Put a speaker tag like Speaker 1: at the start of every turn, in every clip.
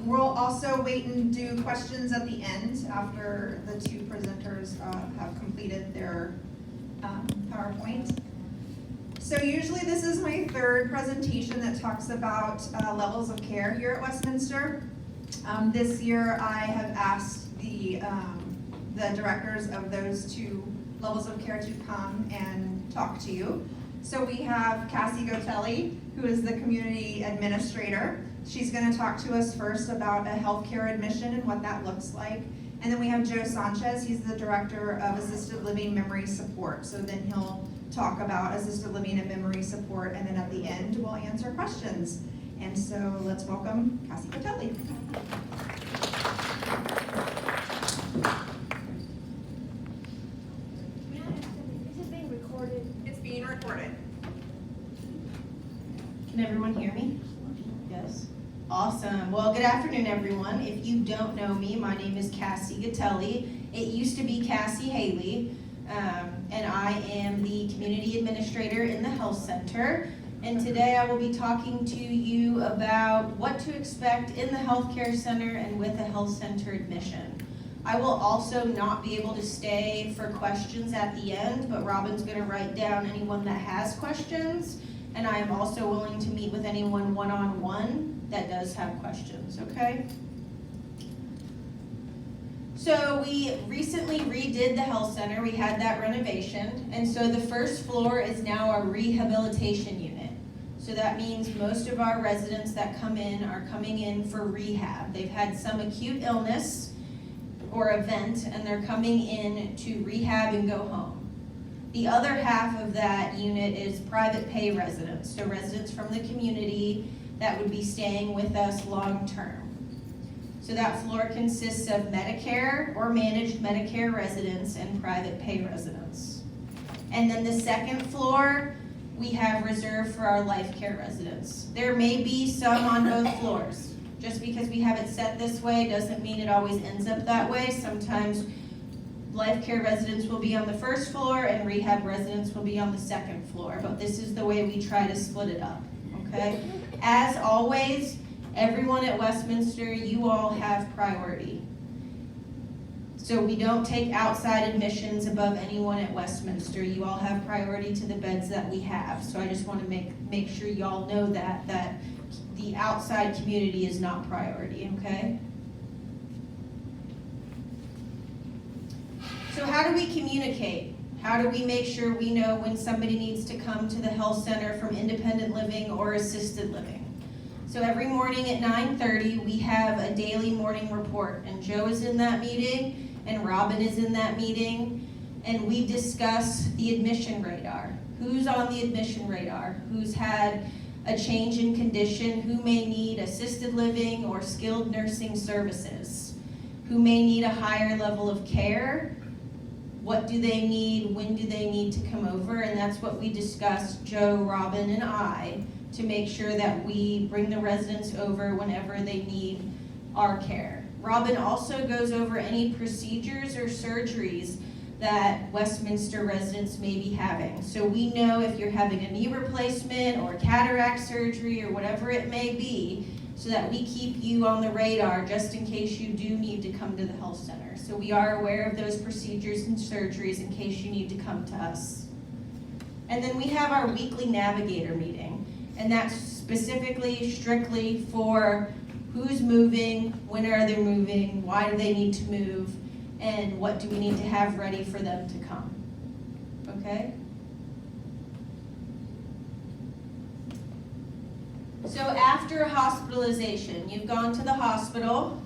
Speaker 1: We'll also wait and do questions at the end after the two presenters have completed their PowerPoint. So usually this is my third presentation that talks about levels of care here at Westminster. This year I have asked the directors of those two levels of care to come and talk to you. So we have Cassie Gotelli, who is the community administrator. She's going to talk to us first about a healthcare admission and what that looks like. And then we have Joe Sanchez. He's the director of assisted living memory support. So then he'll talk about assisted living and memory support, and then at the end we'll answer questions. And so let's welcome Cassie Gotelli.
Speaker 2: Is it being recorded?
Speaker 1: It's being recorded.
Speaker 3: Can everyone hear me? Yes? Awesome. Well, good afternoon, everyone. If you don't know me, my name is Cassie Gotelli. It used to be Cassie Haley, and I am the community administrator in the health center. And today I will be talking to you about what to expect in the healthcare center and with a health center admission. I will also not be able to stay for questions at the end, but Robin's going to write down anyone that has questions. And I am also willing to meet with anyone one-on-one that does have questions, okay? So we recently redid the health center. We had that renovation. And so the first floor is now our rehabilitation unit. So that means most of our residents that come in are coming in for rehab. They've had some acute illness or event, and they're coming in to rehab and go home. The other half of that unit is private pay residents, so residents from the community that would be staying with us long term. So that floor consists of Medicare or managed Medicare residents and private pay residents. And then the second floor, we have reserved for our life care residents. There may be some on both floors. Just because we have it set this way doesn't mean it always ends up that way. Sometimes life care residents will be on the first floor and rehab residents will be on the second floor, but this is the way we try to split it up, okay? As always, everyone at Westminster, you all have priority. So we don't take outside admissions above anyone at Westminster. You all have priority to the beds that we have. So I just want to make sure y'all know that the outside community is not priority, okay? So how do we communicate? How do we make sure we know when somebody needs to come to the health center from independent living or assisted living? So every morning at 9:30, we have a daily morning report, and Joe is in that meeting, and Robin is in that meeting, and we discuss the admission radar. Who's on the admission radar? Who's had a change in condition? Who may need assisted living or skilled nursing services? Who may need a higher level of care? What do they need? When do they need to come over? And that's what we discussed, Joe, Robin, and I, to make sure that we bring the residents over whenever they need our care. Robin also goes over any procedures or surgeries that Westminster residents may be having. So we know if you're having a knee replacement or cataract surgery or whatever it may be, so that we keep you on the radar just in case you do need to come to the health center. So we are aware of those procedures and surgeries in case you need to come to us. And then we have our weekly navigator meeting, and that's specifically, strictly for who's moving, when are they moving, why do they need to move, and what do we need to have ready for them to come, okay? So after hospitalization, you've gone to the hospital,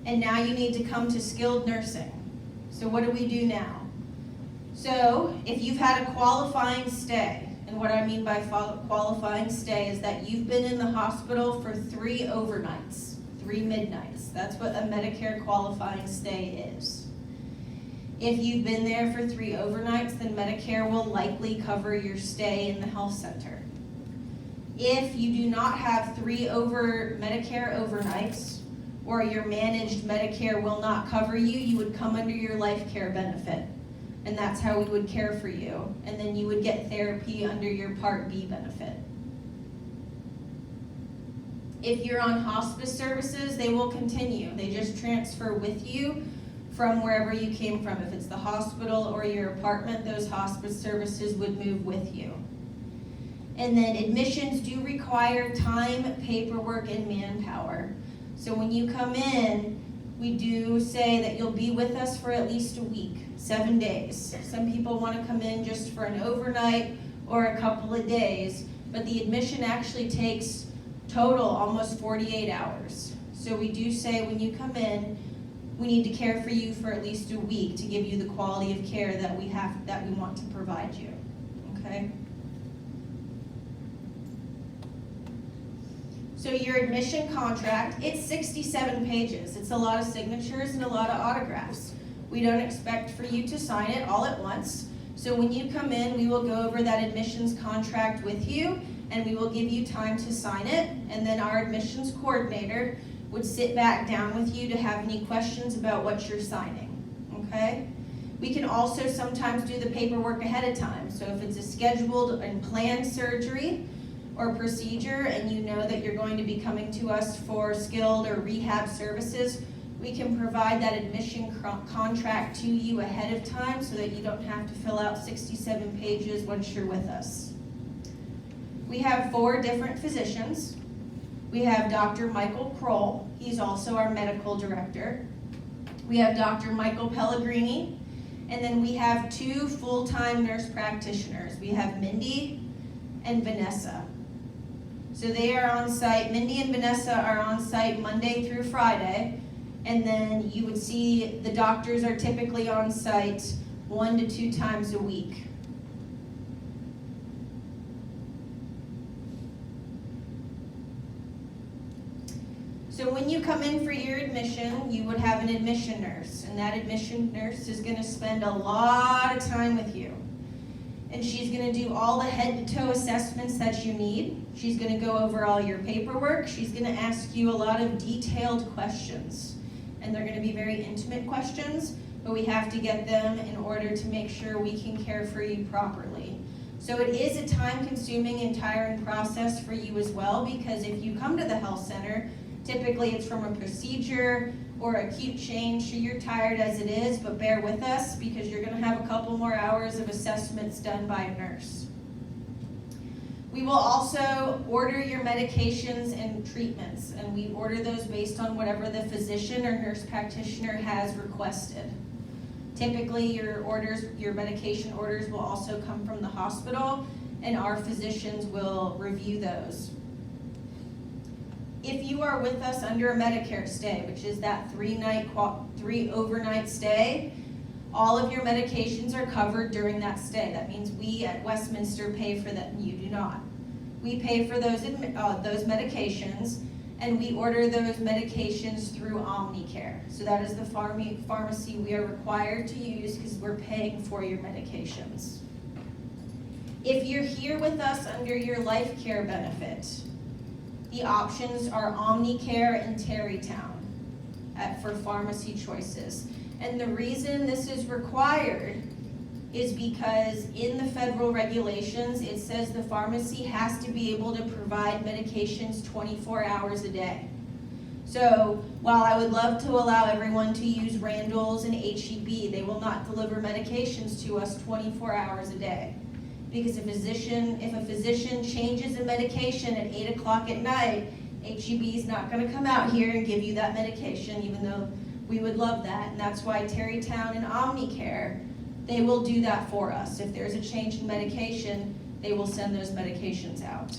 Speaker 3: and now you need to come to skilled nursing. So what do we do now? So if you've had a qualifying stay, and what I mean by qualifying stay is that you've been in the hospital for 3 overnights, 3 midnights. That's what a Medicare qualifying stay is. If you've been there for 3 overnights, then Medicare will likely cover your stay in the health center. If you do not have 3 Medicare overnights, or your managed Medicare will not cover you, you would come under your life care benefit. And that's how we would care for you. And then you would get therapy under your Part B benefit. If you're on hospice services, they will continue. They just transfer with you from wherever you came from. If it's the hospital or your apartment, those hospice services would move with you. And then admissions do require time, paperwork, and manpower. So when you come in, we do say that you'll be with us for at least a week, 7 days. Some people want to come in just for an overnight or a couple of days, but the admission actually takes total almost 48 hours. So we do say when you come in, we need to care for you for at least a week to give you the quality of care that we want to provide you. Okay? So your admission contract, it's 67 pages. It's a lot of signatures and a lot of autographs. We don't expect for you to sign it all at once. So when you come in, we will go over that admissions contract with you, and we will give you time to sign it, and then our admissions coordinator would sit back down with you to have any questions about what you're signing, okay? We can also sometimes do the paperwork ahead of time. So if it's a scheduled and planned surgery or procedure and you know that you're going to be coming to us for skilled or rehab services, we can provide that admission contract to you ahead of time so that you don't have to fill out 67 pages once you're with us. We have 4 different physicians. We have Dr. Michael Kroll. He's also our medical director. We have Dr. Michael Pellegrini. And then we have 2 full-time nurse practitioners. We have Mindy and Vanessa. So they are on site. Mindy and Vanessa are on site Monday through Friday. And then you would see the doctors are typically on site 1 to 2 times a week. So when you come in for your admission, you would have an admission nurse, and that admission nurse is going to spend a lot of time with you. And she's going to do all the head-to-toe assessments that you need. She's going to go over all your paperwork. She's going to ask you a lot of detailed questions. And they're going to be very intimate questions, but we have to get them in order to make sure we can care for you properly. So it is a time-consuming and tiring process for you as well, because if you come to the health center, typically it's from a procedure or acute change, so you're tired as it is, but bear with us because you're going to have a couple more hours of assessments done by a nurse. We will also order your medications and treatments, and we order those based on whatever the physician or nurse practitioner has requested. Typically, your medication orders will also come from the hospital, and our physicians will review those. If you are with us under a Medicare stay, which is that 3 overnight stay, all of your medications are covered during that stay. That means we at Westminster pay for them. You do not. We pay for those medications, and we order those medications through Omnicare. So that is the pharmacy we are required to use because we're paying for your medications. If you're here with us under your life care benefit, the options are Omnicare and Tarrytown for pharmacy choices. And the reason this is required is because in the federal regulations, it says the pharmacy has to be able to provide medications 24 hours a day. So while I would love to allow everyone to use Randall's and HEB, they will not deliver medications to us 24 hours a day. Because if a physician changes a medication at 8 o'clock at night, HEB is not going to come out here and give you that medication, even though we would love that. And that's why Tarrytown and Omnicare, they will do that for us. If there's a change in medication, they will send those medications out.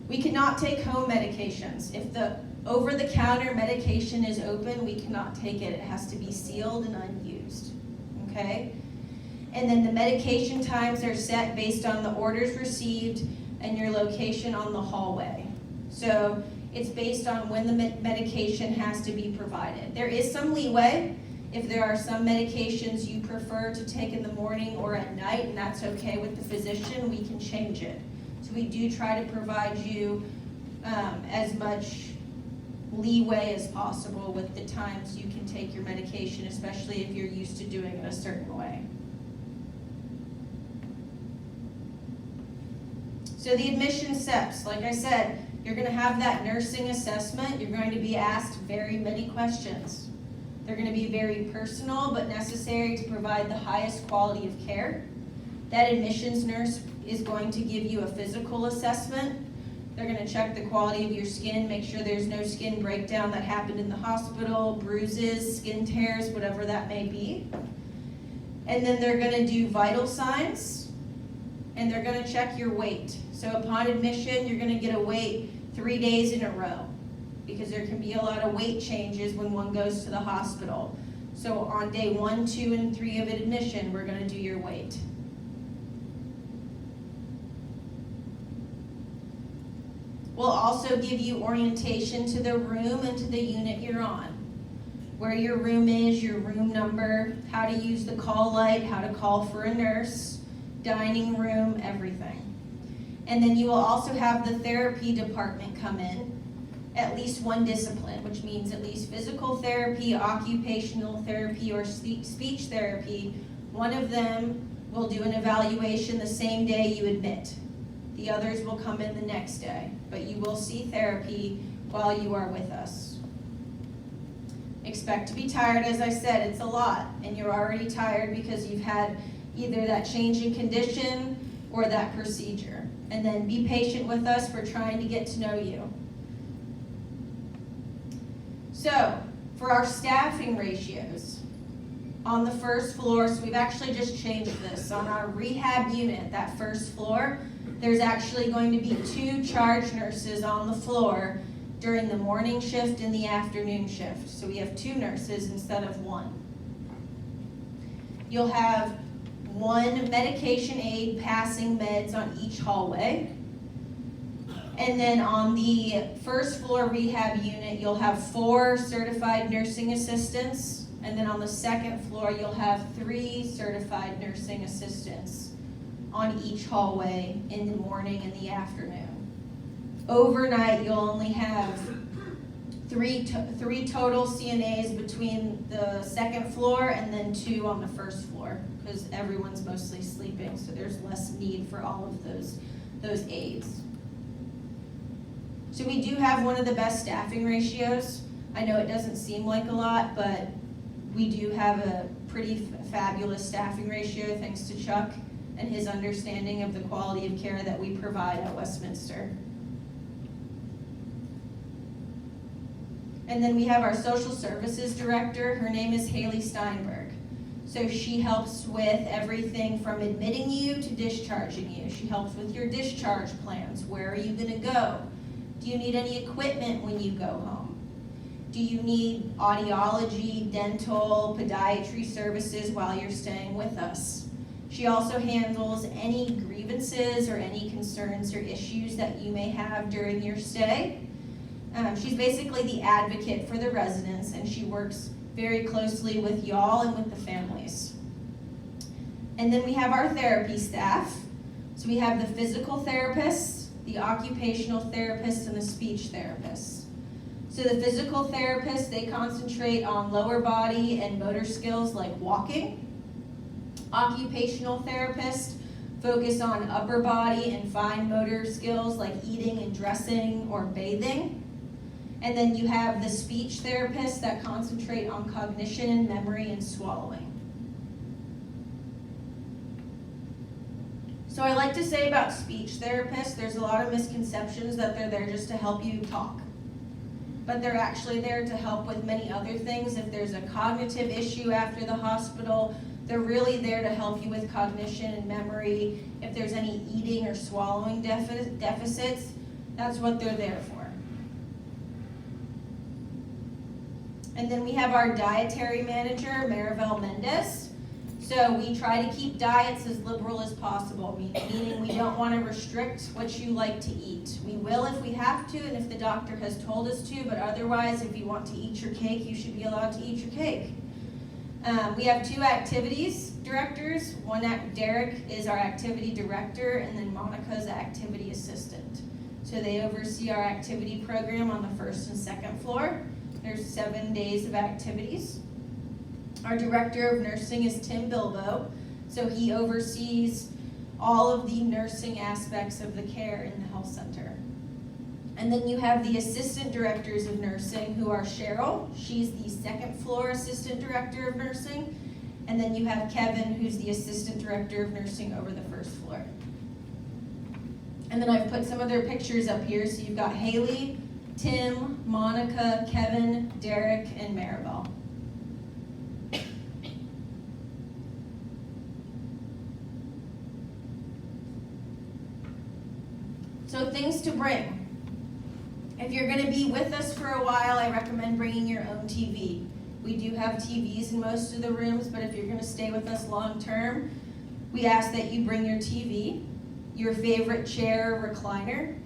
Speaker 3: We cannot take home medications. If the over-the-counter medication is open, we cannot take it. It has to be sealed and unused, okay? And then the medication times are set based on the orders received and your location on the hallway. So it's based on when the medication has to be provided. There is some leeway. If there are some medications you prefer to take in the morning or at night, and that's okay with the physician, we can change it. So we do try to provide you as much leeway as possible with the times you can take your medication, especially if you're used to doing it a certain way. So the admission steps, like I said, You're going to have that nursing assessment. You're going to be asked very many questions. They're going to be very personal but necessary to provide the highest quality of care. That admissions nurse is going to give you a physical assessment. They're going to check the quality of your skin, make sure there's no skin breakdown that happened in the hospital, bruises, skin tears, whatever that may be. And then they're going to do vital signs, and they're going to check your weight. So upon admission, you're going to get a weight 3 days in a row, because there can be a lot of weight changes when one goes to the hospital. So on day 1, 2, and 3 of admission, we're going to do your weight. We'll also give you orientation to the room and to the unit you're on. Where your room is, your room number, how to use the call light, how to call for a nurse, dining room, everything. And then you will also have the therapy department come in, at least one discipline, which means at least physical therapy, occupational therapy, or speech therapy. One of them will do an evaluation the same day you admit. The others will come in the next day, but you will see therapy while you are with us. Expect to be tired. As I said, it's a lot, and you're already tired because you've had either that change in condition or that procedure. And then be patient with us. We're trying to get to know you. So, for our staffing ratios, on the first floor, so we've actually just changed this. On our rehab unit, that first floor, there's actually going to be 2 charge nurses on the floor during the morning shift and the afternoon shift. So we have 2 nurses instead of 1. You'll have 1 medication aide passing meds on each hallway. And then on the first floor rehab unit, you'll have 4 certified nursing assistants. And then on the second floor, you'll have 3 certified nursing assistants on each hallway in the morning and the afternoon. Overnight, you'll only have 3 total CNAs between the second floor and then 2 on the first floor, because everyone's mostly sleeping, so there's less need for all of those aides. So we do have one of the best staffing ratios. I know it doesn't seem like a lot, but we do have a pretty fabulous staffing ratio thanks to Chuck and his understanding of the quality of care that we provide at Westminster. And then we have our social services director. Her name is Haley Steinberg. So she helps with everything from admitting you to discharging you. She helps with your discharge plans. Where are you going to go? Do you need any equipment when you go home? Do you need audiology, dental, podiatry services while you're staying with us? She also handles any grievances or any concerns or issues that you may have during your stay. She's basically the advocate for the residents, and she works very closely with y'all and with the families. And then we have our therapy staff. So we have the physical therapists, the occupational therapists, and the speech therapists. So the physical therapists, they concentrate on lower body and motor skills like walking. Occupational therapists focus on upper body and fine motor skills like eating and dressing or bathing. And then you have the speech therapists that concentrate on cognition, memory, and swallowing. So I like to say about speech therapists, there's a lot of misconceptions that they're there just to help you talk. But they're actually there to help with many other things. If there's a cognitive issue after the hospital, they're really there to help you with cognition and memory. If there's any eating or swallowing deficits, that's what they're there for. And then we have our dietary manager, Maribel Mendez. So we try to keep diets as liberal as possible, meaning we don't want to restrict what you like to eat. We will if we have to and if the doctor has told us to, but otherwise, if you want to eat your cake, you should be allowed to eat your cake. We have 2 activities directors. Derek is our activity director, and then Monica's activity assistant. So they oversee our activity program on the 1st and 2nd floor. There's 7 days of activities. Our director of nursing is Tim Bilbo, so he oversees all of the nursing aspects of the care in the health center. And then you have the assistant directors of nursing, who are Cheryl. She's the second floor assistant director of nursing. And then you have Kevin, who's the assistant director of nursing over the first floor. And then I've put some of their pictures up here. So you've got Haley, Tim, Monica, Kevin, Derek, and Maribel. So things to bring. If you're going to be with us for a while, I recommend bringing your own TV. We do have TVs in most of the rooms, but if you're going to stay with us long term, we ask that you bring your TV, your favorite chair or recliner,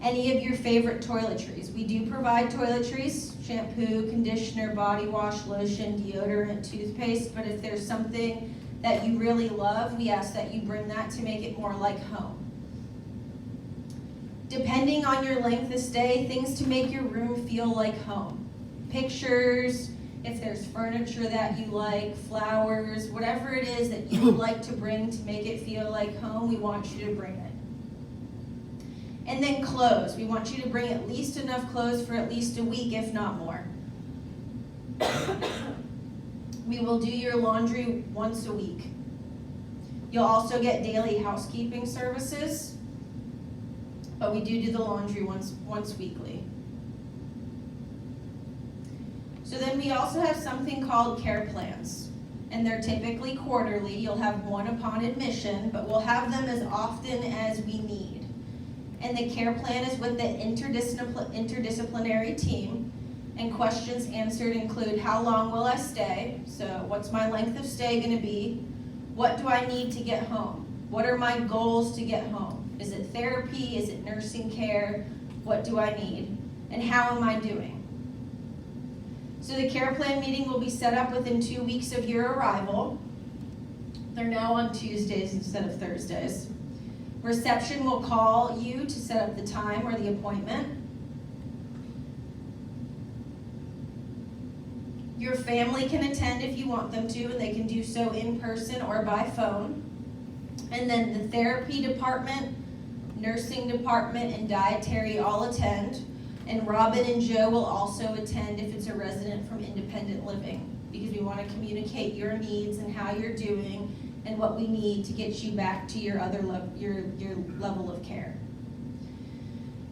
Speaker 3: any of your favorite toiletries. We do provide toiletries, shampoo, conditioner, body wash, lotion, deodorant, toothpaste, but if there's something that you really love, we ask that you bring that to make it more like home. Depending on your length of stay, things to make your room feel like home. Pictures, if there's furniture that you like, flowers, whatever it is that you would like to bring to make it feel like home, we want you to bring it. And then clothes. We want you to bring at least enough clothes for at least a week, if not more. We will do your laundry once a week. You'll also get daily housekeeping services, but we do the laundry once weekly. So then we also have something called care plans, and they're typically quarterly. You'll have one upon admission, but we'll have them as often as we need. And the care plan is with the interdisciplinary team, and questions answered include: how long will I stay? So what's my length of stay going to be? What do I need to get home? What are my goals to get home? Is it therapy? Is it nursing care? What do I need? And how am I doing? So the care plan meeting will be set up within 2 weeks of your arrival. They're now on Tuesdays instead of Thursdays. Reception will call you to set up the time or the appointment. Your family can attend if you want them to, and they can do so in person or by phone. And then the therapy department, nursing department, and dietary all attend. And Robin and Joe will also attend if it's a resident from independent living, because we want to communicate your needs and how you're doing and what we need to get you back to your level of care.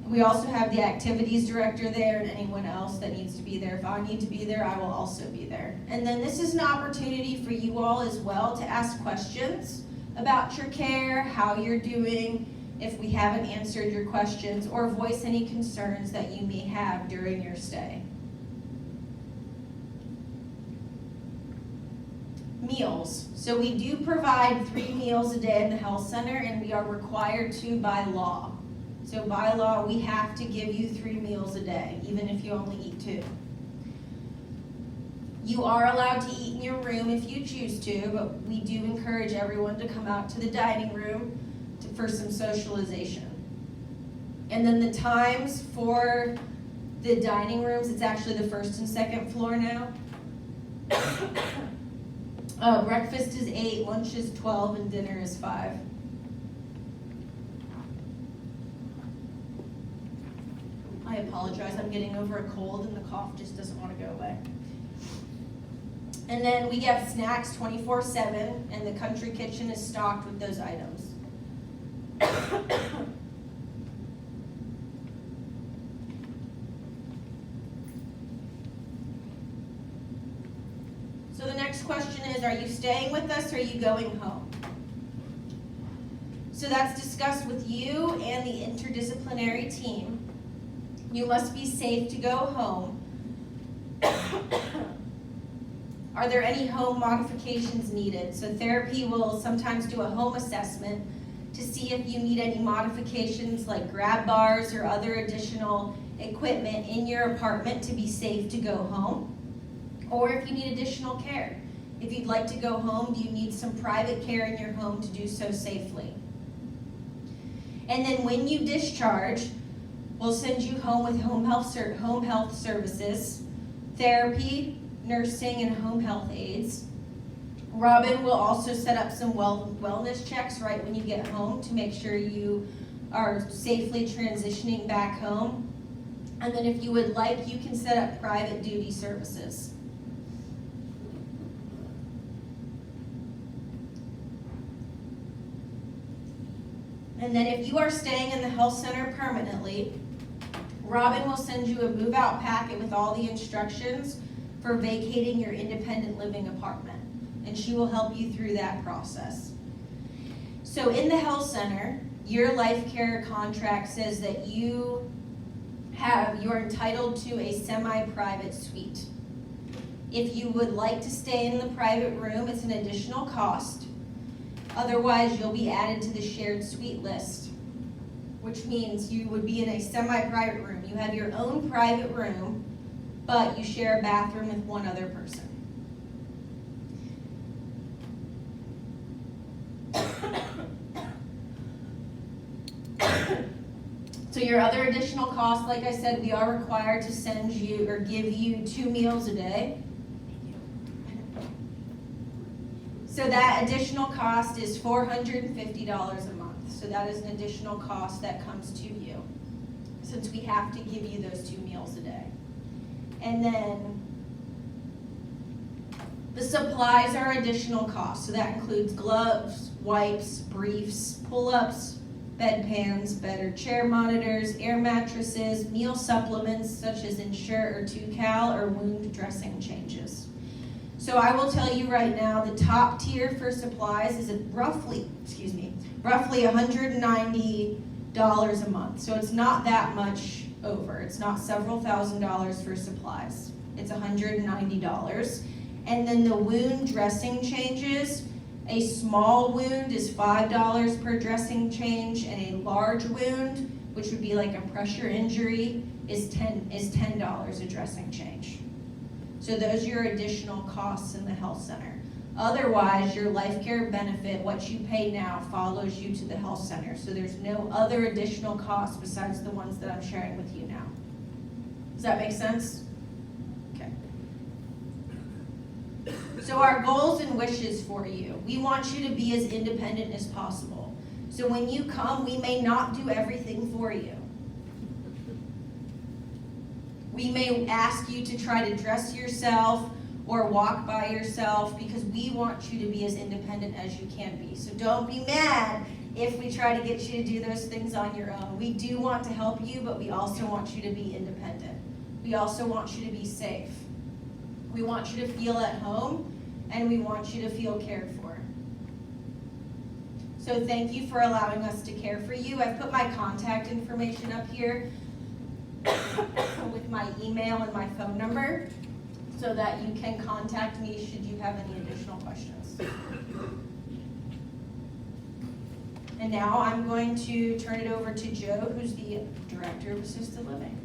Speaker 3: We also have the activities director there and anyone else that needs to be there. If I need to be there, I will also be there. And then this is an opportunity for you all as well to ask questions about your care, how you're doing, if we haven't answered your questions, or voice any concerns that you may have during your stay. Meals. So we do provide 3 meals a day in the health center, and we are required to by law. So by law, we have to give you 3 meals a day, even if you only eat 2. You are allowed to eat in your room if you choose to, but we do encourage everyone to come out to the dining room for some socialization. And then the times for the dining rooms, it's actually the 1st and 2nd floor now. Breakfast is 8, lunch is 12, and dinner is 5. I apologize, I'm getting over a cold and the cough just doesn't want to go away. And then we get snacks 24/7, and the country kitchen is stocked with those items. So the next question is, are you staying with us or are you going home? So that's discussed with you and the interdisciplinary team. You must be safe to go home. Are there any home modifications needed? So therapy will sometimes do a home assessment to see if you need any modifications like grab bars or other additional equipment in your apartment to be safe to go home, or if you need additional care. If you'd like to go home, do you need some private care in your home to do so safely? And then when you discharge, we'll send you home with home health services, therapy, nursing, and home health aides. Robin will also set up some wellness checks right when you get home to make sure you are safely transitioning back home. And then if you would like, you can set up private duty services. And then if you are staying in the health center permanently, Robin will send you a move-out packet with all the instructions for vacating your independent living apartment. And she will help you through that process. So in the health center, your life care contract says that you're entitled to a semi-private suite. If you would like to stay in the private room, it's an additional cost. Otherwise, you'll be added to the shared suite list, which means you would be in a semi-private room. You have your own private room, but you share a bathroom with one other person. So your other additional costs, like I said, we are required to send you or give you 2 meals a day. So that additional cost is $450 a month. So that is an additional cost that comes to you, since we have to give you those 2 meals a day. And then the supplies are additional costs. So that includes gloves, wipes, briefs, pull-ups, bedpans, bed or chair monitors, air mattresses, meal supplements such as Ensure or 2Cal, or wound dressing changes. So I will tell you right now, the top tier for supplies is roughly $190 a month. So it's not that much over. It's not several $1,000s for supplies. It's $190. And then the wound dressing changes, a small wound is $5 per dressing change, and a large wound, which would be like a pressure injury, is $10 a dressing change. So those are your additional costs in the health center. Otherwise, your life care benefit, what you pay now, follows you to the health center. So there's no other additional costs besides the ones that I'm sharing with you now. Does that make sense? Okay. So our goals and wishes for you. We want you to be as independent as possible. So when you come, we may not do everything for you. We may ask you to try to dress yourself or walk by yourself, because we want you to be as independent as you can be. So don't be mad if we try to get you to do those things on your own. We do want to help you, but we also want you to be independent. We also want you to be safe. We want you to feel at home, and we want you to feel cared for. So thank you for allowing us to care for you. I've put my contact information up here with my email and my phone number, so that you can contact me should you have any additional questions. And now I'm going to turn it over to Joe, who's the Director of Assisted Living.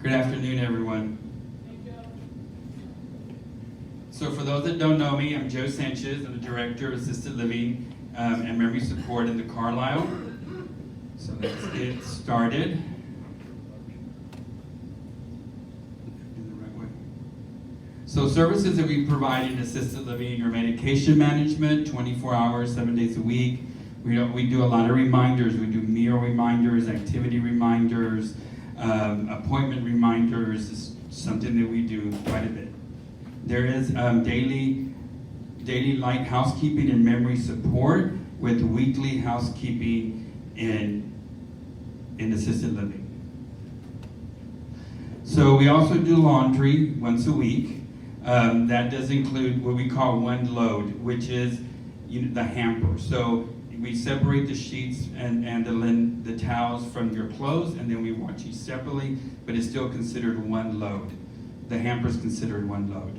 Speaker 4: Good afternoon, everyone. So for those that don't know me, I'm Joe Sanchez. I'm the Director of Assisted Living and Memory Support in the Carlisle. So let's get started. In the right way. So services that we provide in assisted living are medication management, 24 hours, 7 days a week. We do a lot of reminders. We do meal reminders, activity reminders, appointment reminders. Is something that we do quite a bit. There is daily light housekeeping and memory support, with weekly housekeeping in assisted living. So we also do laundry once a week. That does include what we call one load, which is the hamper. So we separate the sheets and the towels from your clothes, and then we wash each separately, but it's still considered one load. The hamper is considered one load.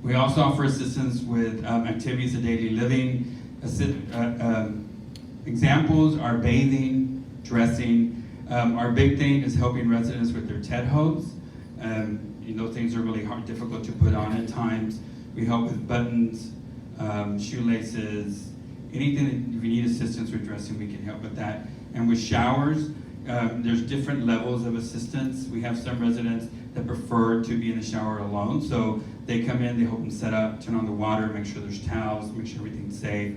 Speaker 4: We also offer assistance with activities of daily living. Examples are bathing, dressing. Our big thing is helping residents with their TED hose. Things are really difficult to put on at times. We help with buttons, shoelaces, anything that if you need assistance with dressing, we can help with that. And with showers, there's different levels of assistance. We have some residents that prefer to be in the shower alone, so They come in, they help them set up, turn on the water, make sure there's towels, make sure everything's safe,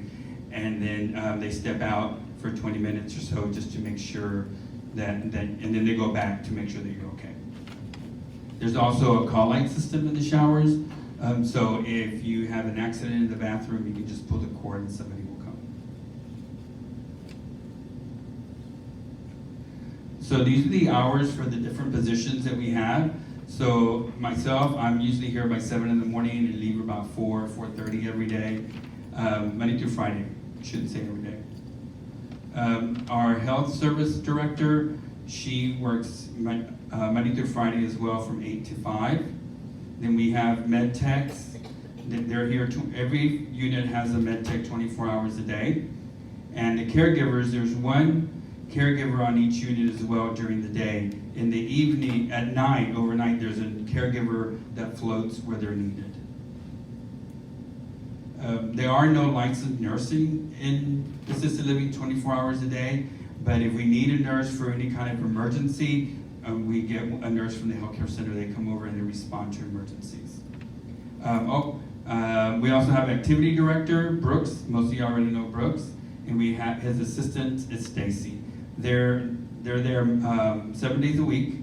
Speaker 4: and then they step out for 20 minutes or so just to make sure and then they go back to make sure that you're okay. There's also a call light system in the showers, so if you have an accident in the bathroom, you can just pull the cord and somebody will come. So these are the hours for the different positions that we have. So myself, I'm usually here by 7 in the morning and leave about 4:30 every day, Monday through Friday. I shouldn't say every day. Our health service director, she works Monday through Friday as well from 8 to 5. Then we have med techs. They're here, every unit has a med tech 24 hours a day. And the caregivers, there's one caregiver on each unit as well during the day. In the evening, at night, overnight, there's a caregiver that floats where they're needed. There are no licensed nursing in assisted living 24 hours a day, but if we need a nurse for any kind of emergency, we get a nurse from the healthcare center. They come over and they respond to emergencies. We also have activity director, Brooks. Most of you already know Brooks. And we have his assistant is Stacy. They're there 7 days a week.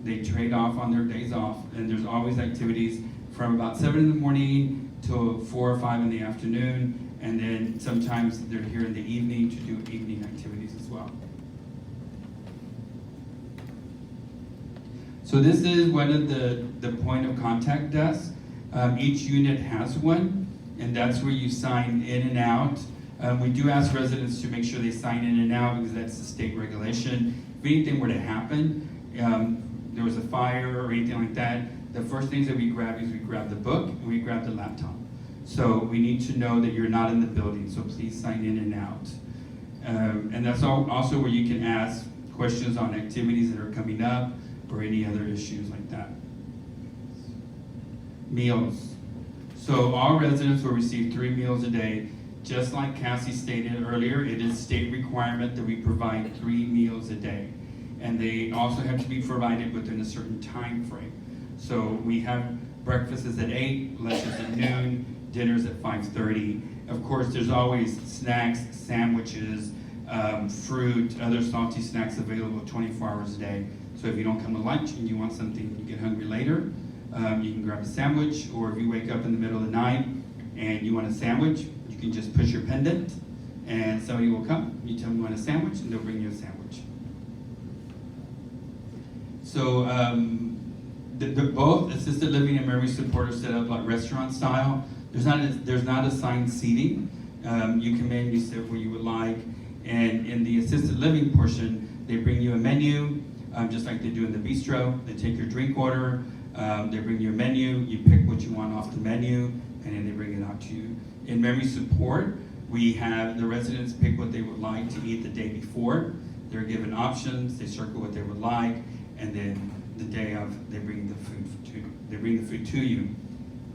Speaker 4: They trade off on their days off, and there's always activities from about 7 in the morning till 4 or 5 in the afternoon, and then sometimes they're here in the evening to do evening activities as well. So this is one of the point of contact desks. Each unit has one, and that's where you sign in and out. We do ask residents to make sure they sign in and out because that's the state regulation. If anything were to happen, there was a fire or anything like that, the first things that we grab is we grab the book and we grab the laptop. So we need to know that you're not in the building, so please sign in and out. And that's also where you can ask questions on activities that are coming up or any other issues like that. Meals. So all residents will receive 3 meals a day. Just like Cassie stated earlier, it is state requirement that we provide 3 meals a day. And they also have to be provided within a certain time frame. So we have breakfasts at 8, lunches at noon, dinners at 5:30. Of course, there's always snacks, sandwiches, fruit, other salty snacks available 24 hours a day. So if you don't come to lunch and you want something, you get hungry later, you can grab a sandwich, or if you wake up in the middle of the night and you want a sandwich, you can just push your pendant and somebody will come. You tell them you want a sandwich and they'll bring you a sandwich. So both assisted living and memory support are set up like restaurant style. There's not assigned seating. You come in, you sit where you would like, and in the assisted living portion, they bring you a menu, just like they do in the bistro. They take your drink order, they bring you a menu, you pick what you want off the menu, and then they bring it out to you. In memory support, we have the residents pick what they would like to eat the day before. They're given options, they circle what they would like, and then the day of, they bring the food to you.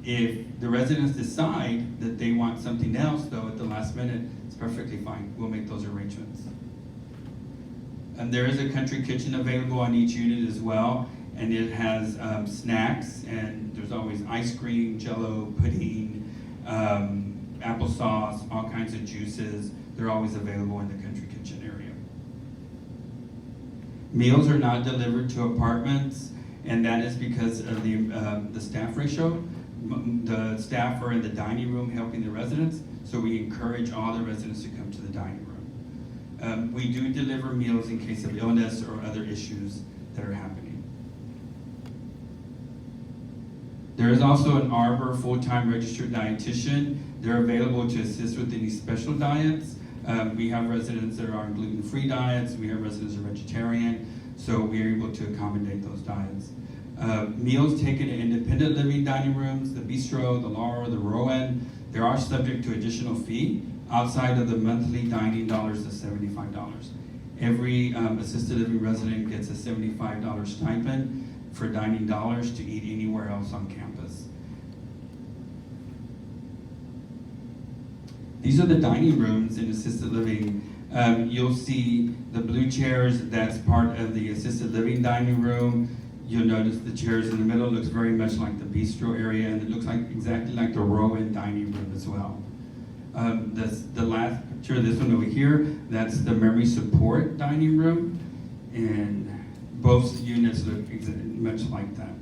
Speaker 4: If the residents decide that they want something else, though, at the last minute, it's perfectly fine. We'll make those arrangements. And there is a country kitchen available on each unit as well, and it has snacks, and there's always ice cream, Jell-O, pudding, applesauce, all kinds of juices. They're always available in the country kitchen area. Meals are not delivered to apartments, and that is because of the staff ratio. The staff are in the dining room helping the residents, so we encourage all the residents to come to the dining room. We do deliver meals in case of illness or other issues that are happening. There is also an Arbor full-time registered dietitian. They're available to assist with any special diets. We have residents that are on gluten-free diets. We have residents that are vegetarian, so we are able to accommodate those diets. Meals taken in independent living dining rooms, the bistro, the Laura, the Rowan, they are subject to additional fee outside of the monthly dining dollars of $75. Every assisted living resident gets a $75 stipend for dining dollars to eat anywhere else on campus. These are the dining rooms in assisted living. You'll see the blue chairs, that's part of the assisted living dining room. You'll notice the chairs in the middle looks very much like the bistro area, and it looks like exactly like the row-in dining room as well. The last picture, this one over here, that's the memory support dining room, and both units look much like that.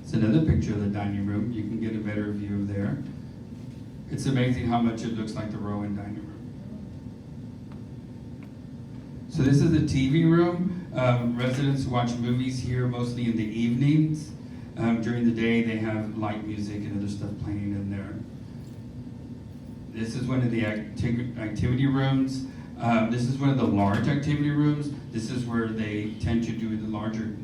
Speaker 4: It's another picture of the dining room. You can get a better view of there. It's amazing how much it looks like the row-in dining room. So this is the TV room. Residents watch movies here mostly in the evenings. During the day, they have light music and other stuff playing in there. This is one of the activity rooms. This is one of the large activity rooms. This is where they tend to do the larger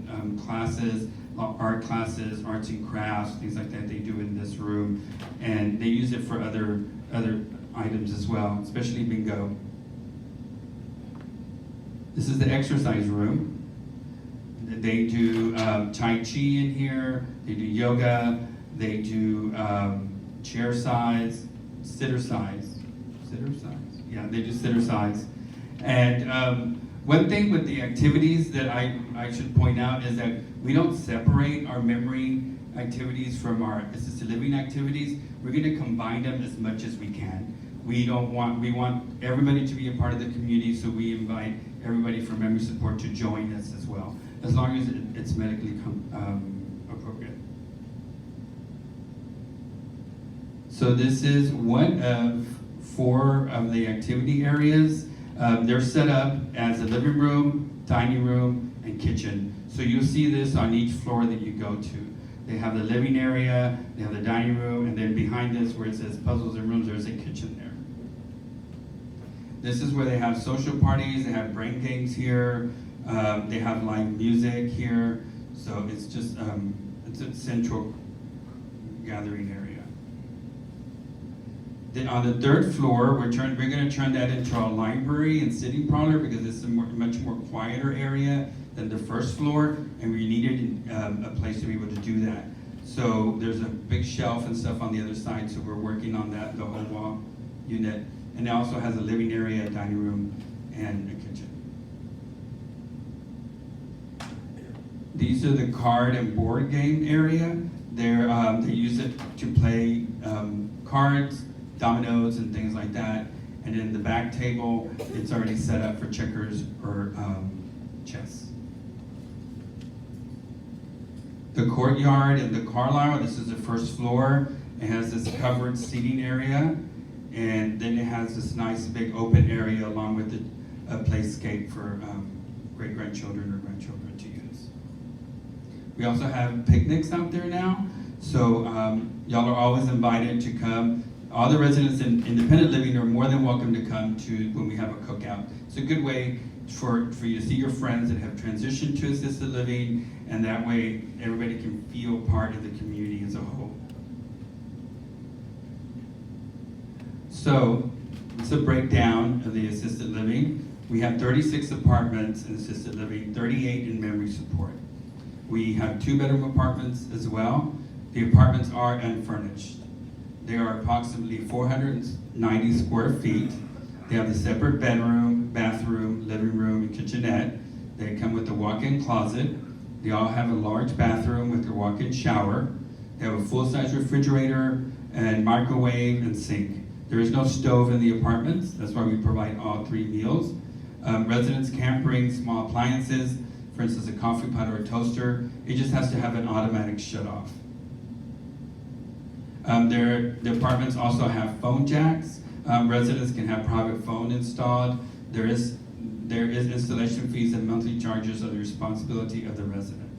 Speaker 4: classes, art classes, arts and crafts, things like that they do in this room. And they use it for other items as well, especially bingo. This is the exercise room. They do Tai Chi in here, they do yoga, they do chair size, sitter size. Yeah, they do sitter size. And one thing with the activities that I should point out is that we don't separate our memory activities from our assisted living activities. We're gonna combine them as much as we can. We want everybody to be a part of the community, so we invite everybody from memory support to join us as well, as long as it's medically appropriate. So this is one of 4 of the activity areas. They're set up as a living room, dining room, and kitchen. So you'll see this on each floor that you go to. They have the living area, they have the dining room, and then behind this where it says puzzles and rooms, there's a kitchen there. This is where they have social parties, they have brain games here, they have live music here. So it's just, it's a central gathering area. Then on the 3rd floor, we're gonna turn that into a library and sitting parlor because it's a much more quieter area than the 1st floor, and we needed a place to be able to do that. So there's a big shelf and stuff on the other side, so we're working on that, the whole wall unit. And it also has a living area, a dining room, and a kitchen. These are the card and board game area. They use it to play cards, dominoes, and things like that. And in the back table, it's already set up for checkers or chess. The courtyard in the Carlisle, this is the 1st floor. It has this covered seating area. And then it has this nice big open area along with a playscape for great-grandchildren or grandchildren to use. We also have picnics out there now. So y'all are always invited to come. All the residents in independent living are more than welcome to come to when we have a cookout. It's a good way for you to see your friends that have transitioned to assisted living, and that way everybody can feel part of the community as a whole. So, it's a breakdown of the assisted living. We have 36 apartments in assisted living, 38 in memory support. We have 2-bedroom apartments as well. The apartments are unfurnished. They are approximately 490 square feet. They have a separate bedroom, bathroom, living room, and kitchenette. They come with a walk-in closet. They all have a large bathroom with a walk-in shower. They have a full-size refrigerator and microwave and sink. There is no stove in the apartments. That's why we provide all 3 meals. Residents can bring small appliances, for instance, a coffee pot or a toaster. It just has to have an automatic shut-off. The apartments also have phone jacks. Residents can have private phone installed. There is installation fees and monthly charges are the responsibility of the resident.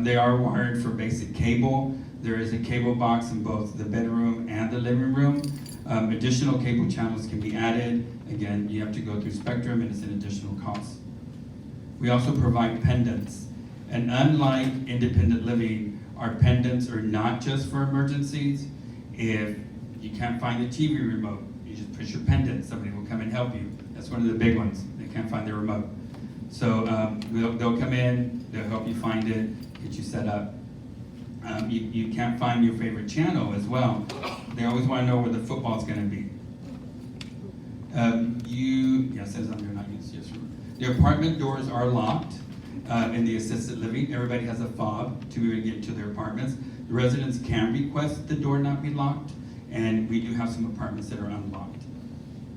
Speaker 4: They are wired for basic cable. There is a cable box in both the bedroom and the living room. Additional cable channels can be added. Again, you have to go through Spectrum and it's an additional cost. We also provide pendants. And unlike independent living, our pendants are not just for emergencies. If you can't find a TV remote, you just push your pendant, somebody will come and help you. That's one of the big ones. They can't find their remote. So they'll come in, they'll help you find it, get you set up. You can't find your favorite channel as well. They always want to know where the football's going to be. It says on there, not used. Yes. The apartment doors are locked. in the assisted living. Everybody has a fob to be able to get to their apartments. The residents can request the door not be locked, and we do have some apartments that are unlocked.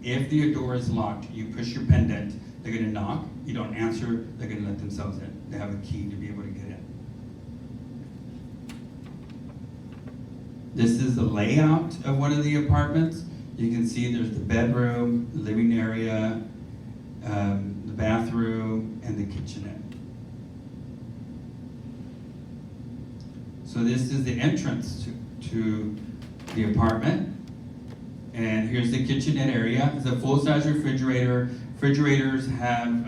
Speaker 4: If the door is locked, you push your pendant, they're gonna knock, you don't answer, they're gonna let themselves in. They have a key to be able to get in. This is the layout of one of the apartments. You can see there's the bedroom, the living area, the bathroom, and the kitchenette. So this is the entrance to the apartment. And here's the kitchenette area. It's a full-size refrigerator. Refrigerators have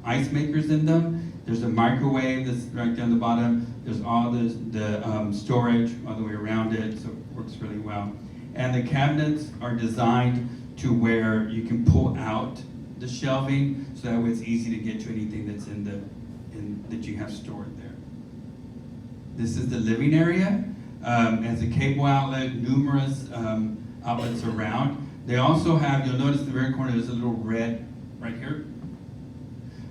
Speaker 4: ice makers in them. There's a microwave that's right down the bottom. There's all the storage all the way around it, so it works really well. And the cabinets are designed to where you can pull out the shelving, so that way it's easy to get to anything that's that you have stored there. This is the living area. As a cable outlet, numerous outlets around. They also have, you'll notice in the very corner, there's a little red right here.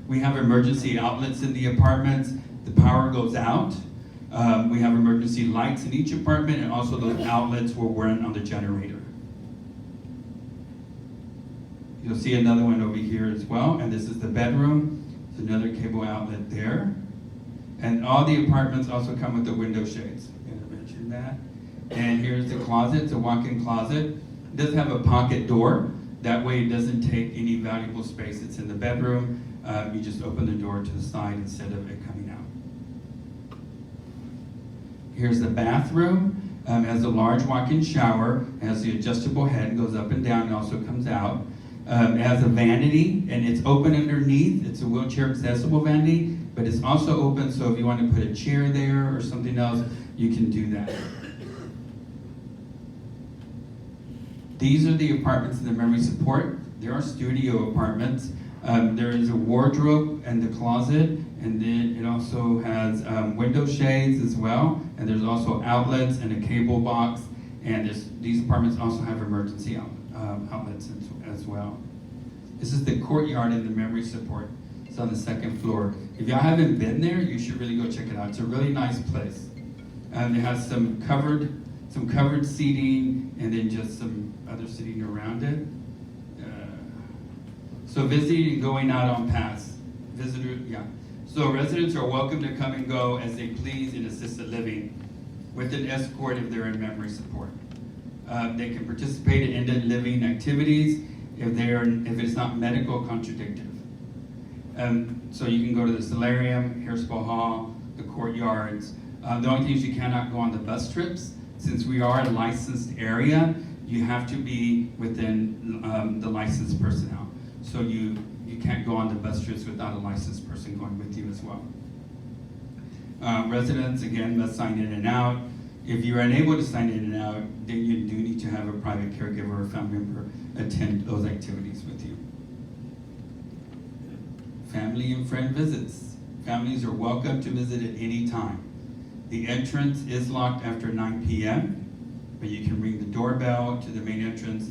Speaker 4: We have emergency outlets in the apartments. The power goes out. We have emergency lights in each apartment, and also those outlets will run on the generator. You'll see another one over here as well, and this is the bedroom. There's another cable outlet there. And all the apartments also come with the window shades. I'm gonna mention that. And here's the closet. It's a walk-in closet. It does have a pocket door. That way it doesn't take any valuable space. It's in the bedroom. You just open the door to the side instead of it coming out. Here's the bathroom. It has a large walk-in shower. It has the adjustable head, goes up and down, and also comes out. It has a vanity, and it's open underneath. It's a wheelchair accessible vanity, but it's also open, so if you want to put a chair there or something else, you can do that. These are the apartments in the memory support. There are studio apartments. There is a wardrobe and the closet, and then it also has window shades as well, and there's also outlets and a cable box, and these apartments also have emergency outlets as well. This is the courtyard in the memory support. It's on the second floor. If y'all haven't been there, you should really go check it out. It's a really nice place. It has some covered seating, and then just some other seating around it. So visiting and going out on pass. So residents are welcome to come and go as they please in assisted living with an escort if they're in memory support. They can participate in independent living activities if it's not medical contradictive. So you can go to the solarium, hair spa hall, the courtyards. The only thing is you cannot go on the bus trips. Since we are a licensed area, you have to be within the licensed personnel. So you can't go on the bus trips without a licensed person going with you as well. Residents, again, must sign in and out. If you're unable to sign in and out, then you do need to have a private caregiver or family member attend those activities with you. Family and friend visits. Families are welcome to visit at any time. The entrance is locked after 9 p.m., but you can ring the doorbell to the main entrance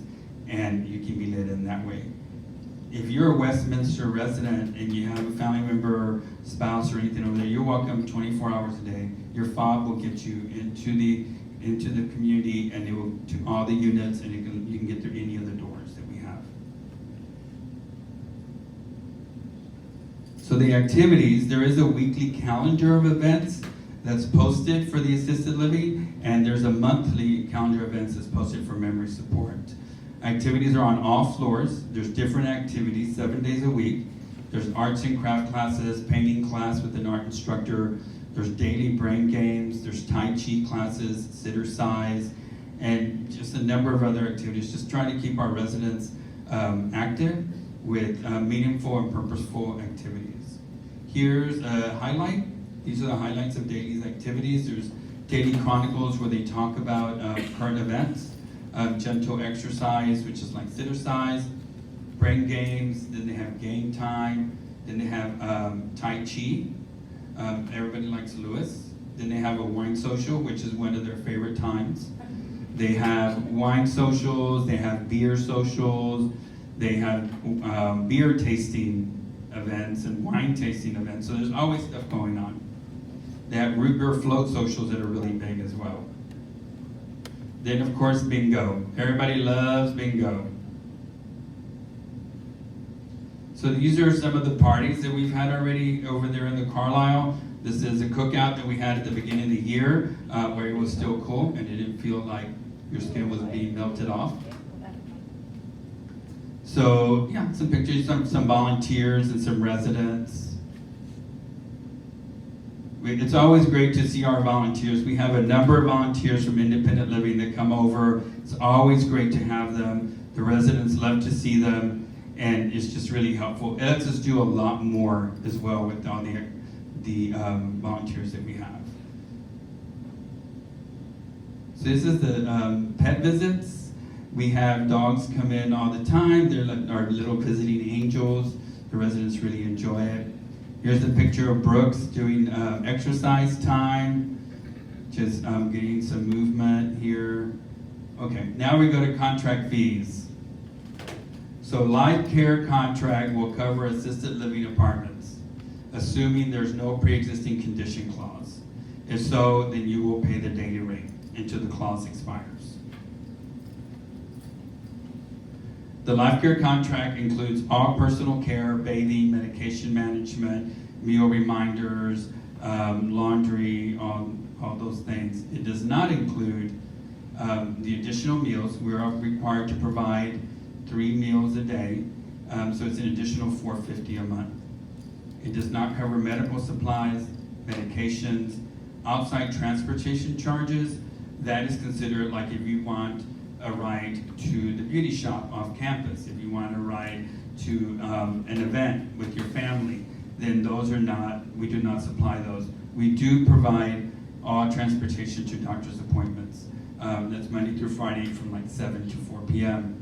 Speaker 4: and you can be let in that way. If you're a Westminster resident and you have a family member, spouse, or anything over there, you're welcome 24 hours a day. Your fob will get you into the community, and it will to all the units, and you can get through any of the doors that we have. So the activities, there is a weekly calendar of events that's posted for the assisted living, and there's a monthly calendar of events that's posted for memory support. Activities are on all floors. There's different activities 7 days a week. There's arts and craft classes, painting class with an art instructor. There's daily brain games. There's Tai Chi classes, sitter size, and just a number of other activities. Just trying to keep our residents active with meaningful and purposeful activities. Here's a highlight. These are the highlights of daily activities. There's daily chronicles where they talk about current events. Gentle exercise, which is like sitter size, brain games, then they have game time, then they have Tai Chi, everybody likes Lewis, then they have a wine social, which is one of their favorite times. They have wine socials, they have beer socials, they have beer tasting events and wine tasting events. So there's always stuff going on. They have root beer float socials that are really big as well. Then of course bingo. Everybody loves bingo. So these are some of the parties that we've had already over there in the Carlisle. This is a cookout that we had at the beginning of the year where it was still cool and it didn't feel like your skin was being melted off. So yeah, some pictures, some volunteers and some residents. It's always great to see our volunteers. We have a number of volunteers from independent living that come over. It's always great to have them. The residents love to see them, and it's just really helpful. It lets us do a lot more as well with all the volunteers that we have. So this is the pet visits. We have dogs come in all the time. They're like our little visiting angels. The residents really enjoy it. Here's a picture of Brooks doing exercise time, just getting some movement here. Okay, now we go to contract fees. So life care contract will cover assisted living apartments, assuming there's no pre-existing condition clause. If so, then you will pay the daily rate until the clause expires. The life care contract includes all personal care, bathing, medication management, meal reminders, laundry, all those things. It does not include the additional meals. We are required to provide 3 meals a day, so it's an additional $4.50 a month. It does not cover medical supplies, medications, outside transportation charges. That is considered like if you want a ride to the beauty shop off campus, if you want a ride to an event with your family, then those are not, we do not supply those. We do provide all transportation to doctor's appointments. That's Monday through Friday from like 7 to 4 p.m.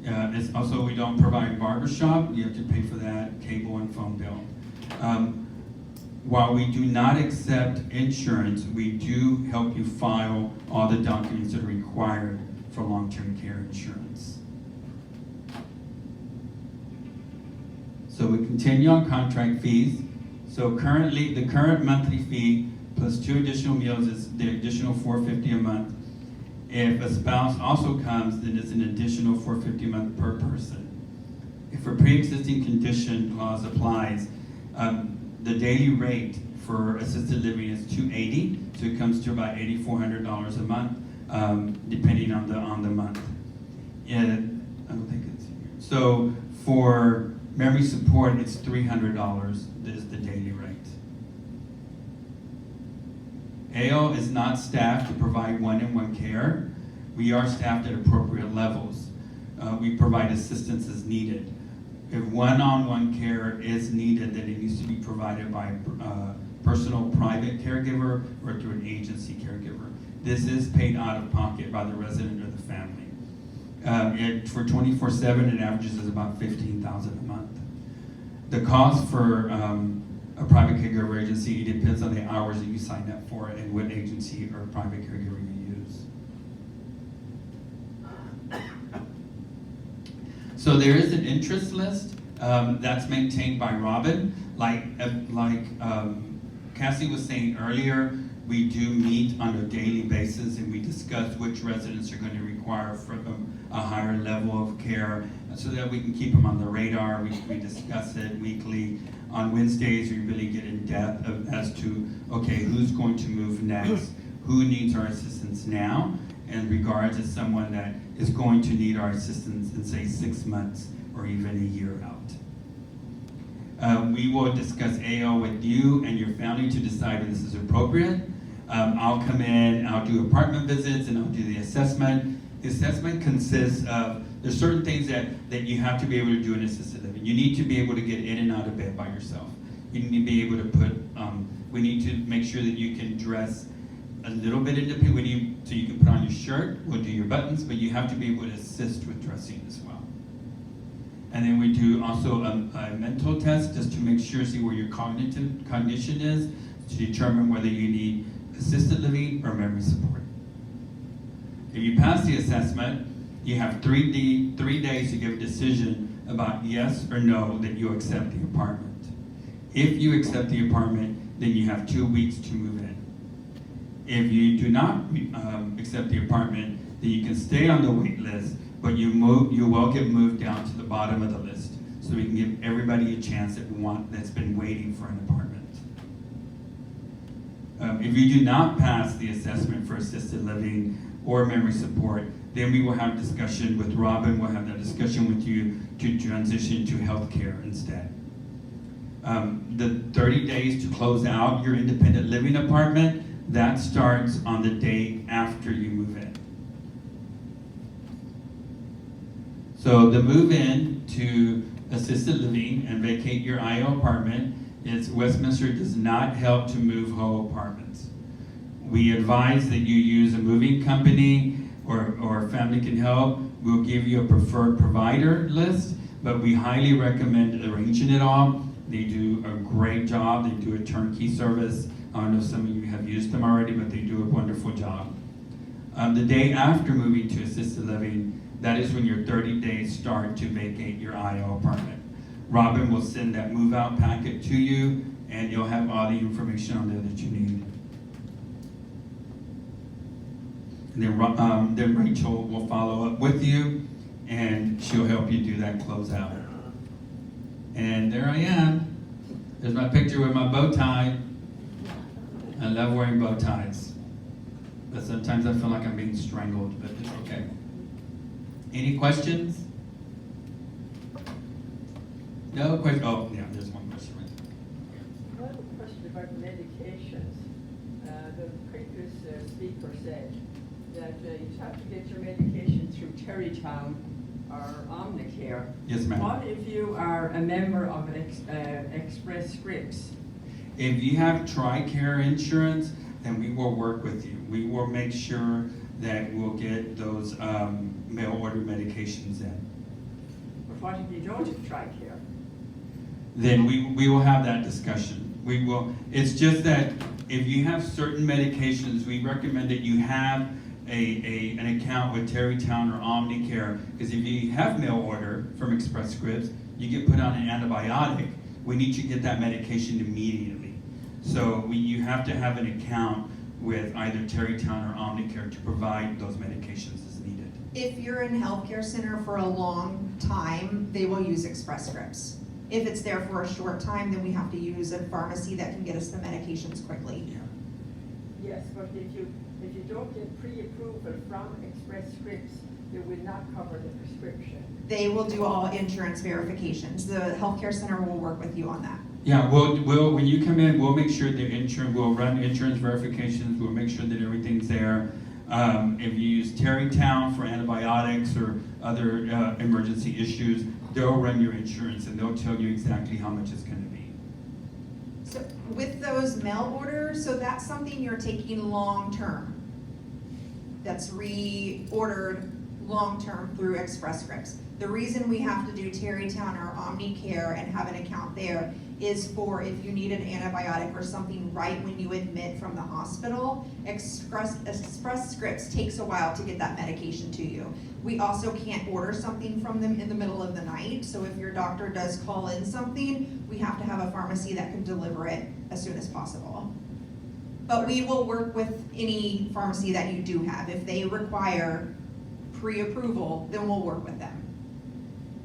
Speaker 4: It's also, we don't provide barbershop. You have to pay for that, cable and phone bill. While we do not accept insurance, we do help you file all the documents that are required for long-term care insurance. So we continue on contract fees. So currently, the current monthly fee plus 2 additional meals is the additional $4.50 a month. If a spouse also comes, then it's an additional $4.50 a month per person. If a pre-existing condition clause applies, the daily rate for assisted living is $280, so it comes to about $8,400 a month, depending on the month. And I don't think it's here. So for memory support, it's $300. This is the daily rate. AO is not staffed to provide one-on-one care. We are staffed at appropriate levels. We provide assistance as needed. If one-on-one care is needed, then it needs to be provided by a personal private caregiver or through an agency caregiver. This is paid out of pocket by the resident or the family. For 24/7, it averages is about $15,000 a month. The cost for a private caregiver agency, it depends on the hours that you sign up for and what agency or private caregiver you use. So there is an interest list that's maintained by Robin. Like Cassie was saying earlier, we do meet on a daily basis and we discuss which residents are going to require from a higher level of care so that we can keep them on the radar. We discuss it weekly. On Wednesdays, we really get in depth as to, okay, who's going to move next? Who needs our assistance now? In regards to someone that is going to need our assistance in, say, 6 months or even a year out. We will discuss AO with you and your family to decide if this is appropriate. I'll come in, I'll do apartment visits, and I'll do the assessment. The assessment consists of, there's certain things that you have to be able to do in assisted living. You need to be able to get in and out of bed by yourself. You need to be able to put, we need to make sure that you can dress a little bit independent, so you can put on your shirt, we'll do your buttons, but you have to be able to assist with dressing as well. And then we do also a mental test just to make sure, see where your cognitive condition is, to determine whether you need assisted living or memory support. If you pass the assessment, you have 3 days to give a decision about yes or no that you accept the apartment. If you accept the apartment, then you have 2 weeks to move in. If you do not accept the apartment, then you can stay on the wait list, but you will get moved down to the bottom of the list, so we can give everybody a chance that's been waiting for an apartment. If you do not pass the assessment for assisted living or memory support, then we will have a discussion with Robin. We'll have that discussion with you to transition to healthcare instead. The 30 days to close out your independent living apartment, that starts on the day after you move in. So the move in to assisted living and vacate your IO apartment is Westminster does not help to move whole apartments. We advise that you use a moving company or Family Can Help. We'll give you a preferred provider list, but we highly recommend arranging it all. They do a great job. They do a turnkey service. I don't know if some of you have used them already, but they do a wonderful job. The day after moving to assisted living, that is when your 30 days start to vacate your IO apartment. Robin will send that move-out packet to you, and you'll have all the information on there that you need. And then Rachel will follow up with you, and she'll help you do that closeout. And there I am. There's my picture with my bow tie. I love wearing bow ties, but sometimes I feel like I'm being strangled, but it's okay. Any questions? No question? Oh, yeah, there's one question right there.
Speaker 5: I have a question about medications. The previous speaker said that you have to get your medication through Terrytown or Omnicare.
Speaker 4: Yes, ma'am.
Speaker 5: What if you are a member of Express Scripts?
Speaker 4: If you have TRICARE insurance, then we will work with you. We will make sure that we'll get those mail order medications in.
Speaker 5: But what if you don't have TRICARE?
Speaker 4: Then we will have that discussion. We will. It's just that if you have certain medications, we recommend that you have an account with Terrytown or Omnicare, because if you have mail order from Express Scripts, you get put on an antibiotic. We need you to get that medication immediately. So you have to have an account with either Terrytown or Omnicare to provide those medications as needed.
Speaker 1: If you're in a healthcare center for a long time, they will use Express Scripts. If it's there for a short time, then we have to use a pharmacy that can get us the medications quickly.
Speaker 4: Yeah.
Speaker 5: Yes, but if you don't get pre-approval from Express Scripts, it will not cover the prescription.
Speaker 1: They will do all insurance verifications. The healthcare center will work with you on that.
Speaker 4: Yeah, we'll when you come in, we'll make sure we'll run insurance verifications. We'll make sure that everything's there. If you use Terrytown for antibiotics or other emergency issues, they'll run your insurance and they'll tell you exactly how much it's going to be.
Speaker 1: So with those mail orders, so that's something you're taking long-term. That's reordered long-term through Express Scripts. The reason we have to do Terrytown or Omnicare and have an account there is for if you need an antibiotic or something right when you admit from the hospital. Express Scripts takes a while to get that medication to you. We also can't order something from them in the middle of the night, so if your doctor does call in something, we have to have a pharmacy that can deliver it as soon as possible. But we will work with any pharmacy that you do have. If they require pre-approval, then we'll work with them.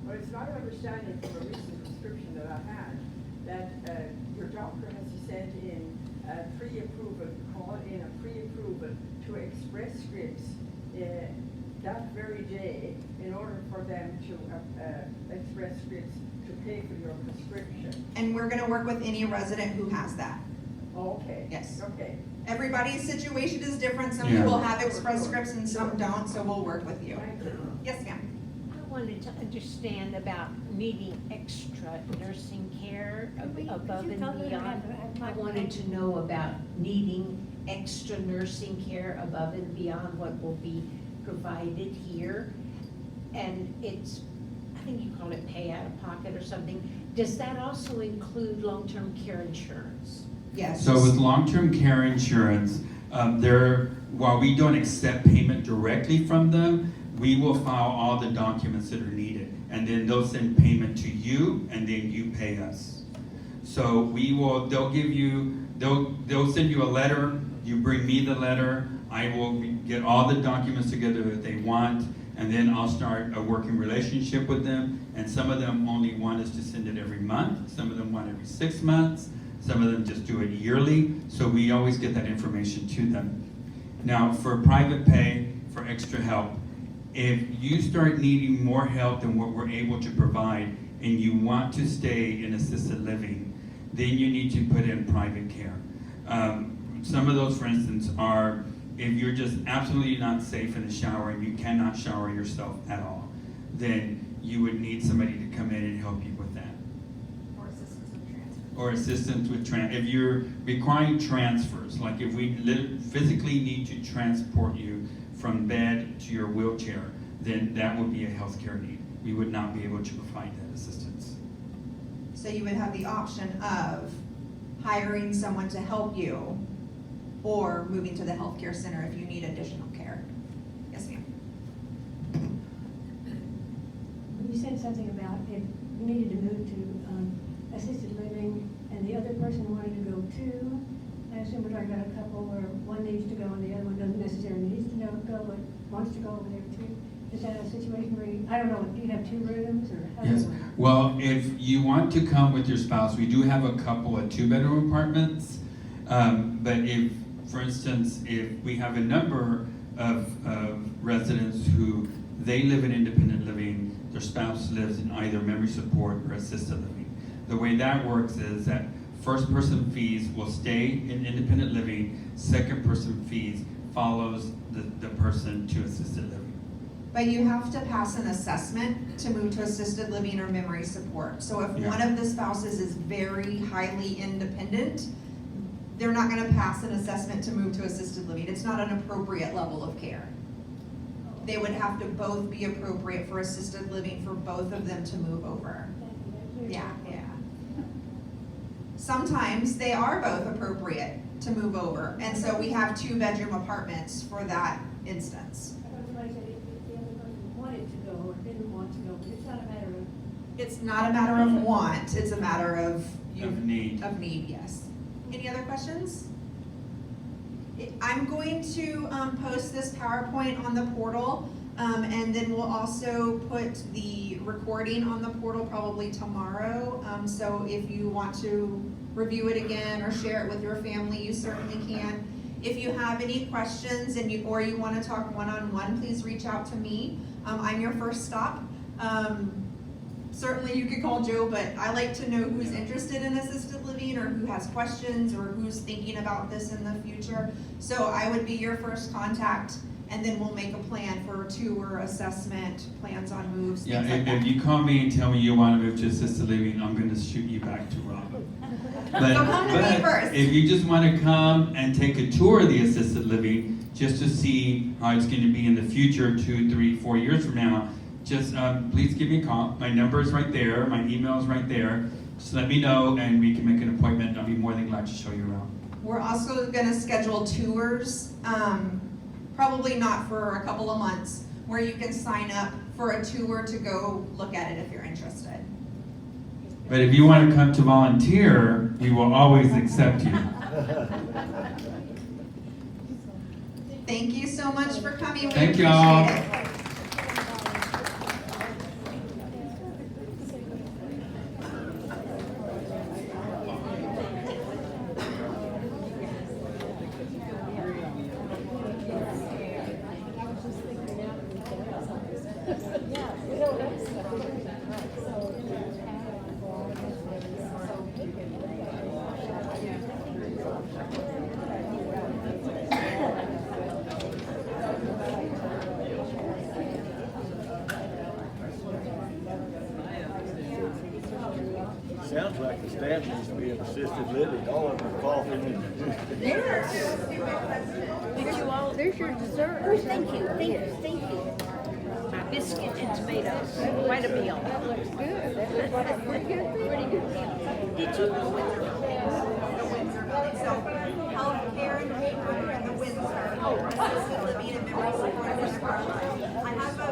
Speaker 5: Well, it's my understanding from a recent prescription that I had that your doctor has to send in a pre-approval, call in a pre-approval to Express Scripts that very day in order for them to Express Scripts to pay for your prescription.
Speaker 1: And we're gonna work with any resident who has that.
Speaker 5: Okay.
Speaker 1: Yes.
Speaker 5: Okay.
Speaker 1: Everybody's situation is different. Some
Speaker 4: Yeah.
Speaker 1: people have Express Scripts and some don't, so we'll work with you.
Speaker 5: Thank you.
Speaker 1: Yes, ma'am.
Speaker 2: I wanted to understand about needing extra nursing care above and beyond.
Speaker 6: I wanted to know about needing extra nursing care above and beyond what will be provided here. And it's, I think you call it pay out of pocket or something. Does that also include long-term care insurance?
Speaker 1: Yes.
Speaker 4: So with long-term care insurance, while we don't accept payment directly from them, we will file all the documents that are needed, and then they'll send payment to you, and then you pay us. So they'll send you a letter, you bring me the letter, I will get all the documents together that they want, and then I'll start a working relationship with them, and some of them only want us to send it every month, some of them want every 6 months, some of them just do it yearly, so we always get that information to them. Now, for private pay, for extra help, if you start needing more help than what we're able to provide, and you want to stay in assisted living, then you need to put in private care. Some of those, for instance, are if you're just absolutely not safe in the shower and you cannot shower yourself at all, then you would need somebody to come in and help you with that.
Speaker 1: Or assistance with transfer.
Speaker 4: Or assistance with if you're requiring transfers, like if we physically need to transport you from bed to your wheelchair, then that would be a healthcare need. We would not be able to provide that assistance.
Speaker 1: So you would have the option of hiring someone to help you or moving to the healthcare center if you need additional care. Yes, ma'am.
Speaker 7: You said something about if you needed to move to assisted living and the other person wanted to go too. I assume we're talking about a couple where one needs to go and the other one doesn't necessarily need to go, but wants to go over there too. Is that a situation where you, I don't know, do you have 2 rooms or how
Speaker 4: Yes.
Speaker 7: does it work?
Speaker 4: Well, if you want to come with your spouse, we do have a couple of 2-bedroom apartments. But if, for instance, if we have a number of residents who they live in independent living, their spouse lives in either memory support or assisted living. The way that works is that first person fees will stay in independent living, second person fees follows the person to assisted living.
Speaker 1: But you have to pass an assessment to move to assisted living or memory support. So if
Speaker 4: Yeah.
Speaker 1: one of the spouses is very highly independent, they're not gonna pass an assessment to move to assisted living. It's not an appropriate level of care. They would have to both be appropriate for assisted living for both of them to move over. Yeah. Sometimes they are both appropriate to move over, and so we have 2-bedroom apartments for that instance.
Speaker 7: Like I said, if the other person wanted to go or didn't want to go, but it's not a matter of,
Speaker 1: It's not a matter of want, it's a matter of
Speaker 4: Of need.
Speaker 1: Of need, yes. Any other questions? I'm going to post this PowerPoint on the portal, and then we'll also put the recording on the portal probably tomorrow. So if you want to review it again or share it with your family, you certainly can. If you have any questions or you want to talk one-on-one, please reach out to me. I'm your first stop. Certainly you could call Joe, but I like to know who's interested in assisted living or who has questions or who's thinking about this in the future. So I would be your first contact, and then we'll make a plan for tour, assessment, plans on moves,
Speaker 4: Yeah,
Speaker 1: things like
Speaker 4: if
Speaker 1: that.
Speaker 4: you call me and tell me you want to move to assisted living, I'm going to shoot you back to Rob. But,
Speaker 1: So come to me first.
Speaker 4: If you just want to come and take a tour of the assisted living, just to see how it's going to be in the future, 2, 3, 4 years from now, just please give me a call. My number is right there. My email is right there. Just let me know, and we can make an appointment. I'll be more than glad to show you around.
Speaker 1: We're also gonna schedule tours, probably not for a couple of months, where you can sign up for a tour to go look at it if you're interested.
Speaker 4: But if you want to come to volunteer, we will always accept you.
Speaker 1: Thank you so much for coming. We
Speaker 4: Thank y'all.
Speaker 1: appreciate it.
Speaker 8: Sounds like the staff needs to be in assisted living, all of them coughing and.
Speaker 2: There's your dessert. Oh, thank you. My biscuit and tomatoes, quite a meal. That looks good. Pretty good. Did you know what
Speaker 1: So, healthcare and Rehab and the Windsor, assisted living and memory support. I have a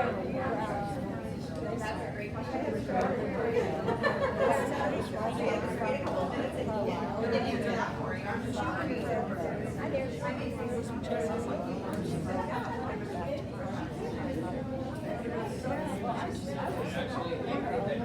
Speaker 1: That's a great question.